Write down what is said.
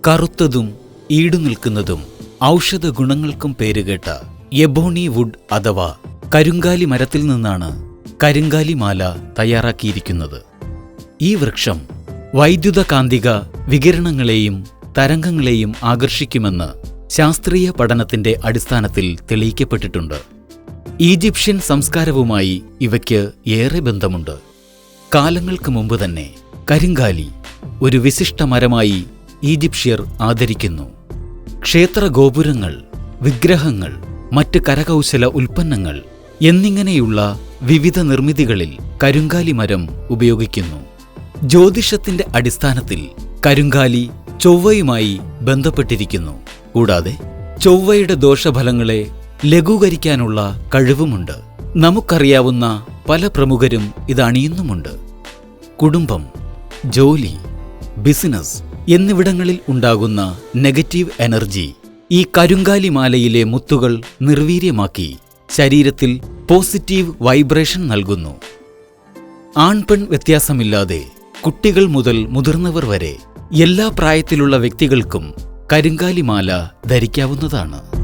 കറുത്തതും ഈടുനിൽക്കുന്നതും ഔഷധ ഗുണങ്ങൾക്കും പേരുകേട്ട ebony would അഥവാ കരുങ്കാലി മരത്തിൽ നിന്നാണ് കരിങ്കാലിമാല തയ്യാറാക്കിയിരിക്കുന്നത്. ഈ വൃക്ഷം വൈദ്യുതകാന്തിക വികിരണങ്ങളെയും തരംഗങ്ങളെയും ആകർഷിക്കുമെന്ന് ശാസ്ത്രീയ പഠനത്തിന്റെ അടിസ്ഥാനത്തിൽ തെളിയിക്കപ്പെട്ടിട്ടുണ്ട്. ഈജിപ്ഷ്യൻ സംസ്കാരവുമായി ഇവയ്ക്ക് ഏറെ ബന്ധമുണ്ട്. കാലങ്ങൾക്ക് മുമ്പ് തന്നെ കരിങ്കാലി ഒരു വിശിഷ്ട മരമായി ഈജിപ്ഷ്യർ ആദരിക്കുന്നു. ക്ഷേത്ര ഗോപുരങ്ങൾ, വിഗ്രഹങ്ങൾ, മറ്റ് കരകൗശല ഉൽപ്പന്നങ്ങൾ എന്നിങ്ങനെയുള്ള വിവിധ നിർമ്മിതികളിൽ കരിങ്കാലി മരം ഉപയോഗിക്കുന്നു. ജ്യോതിഷത്തിന്റെ അടിസ്ഥാനത്തിൽ കരിങ്കാലി ചൊവ്വയുമായി ബന്ധപ്പെട്ടിരിക്കുന്നു. കൂടാതെ ചൊവ്വയുടെ ദോഷഫലങ്ങളെ ലഘൂകരിക്കാനുള്ള കഴിവുമുണ്ട്. നമുക്കറിയാവുന്ന പല പ്രമുഖരും ഇത് അണിയുന്നുമുണ്ട്. കുടുംബം, ജോലി, ബിസിനസ് എന്നിവിടങ്ങളിൽ ഉണ്ടാകുന്ന നെഗറ്റീവ് എനർജി ഈ കരിങ്കാലി മാലയിലെ മുത്തുകൾ നിർവീര്യമാക്കി ശരീരത്തിൽ പോസിറ്റീവ് വൈബ്രേഷൻ നൽകുന്നു. ആൺപെൺ വ്യത്യാസമില്ലാതെ കുട്ടികൾ മുതൽ മുതിർന്നവർ വരെ എല്ലാ പ്രായത്തിലുള്ള വ്യക്തികൾക്കും കരിങ്കാലി മാല ധരിക്കാവുന്നതാണ്.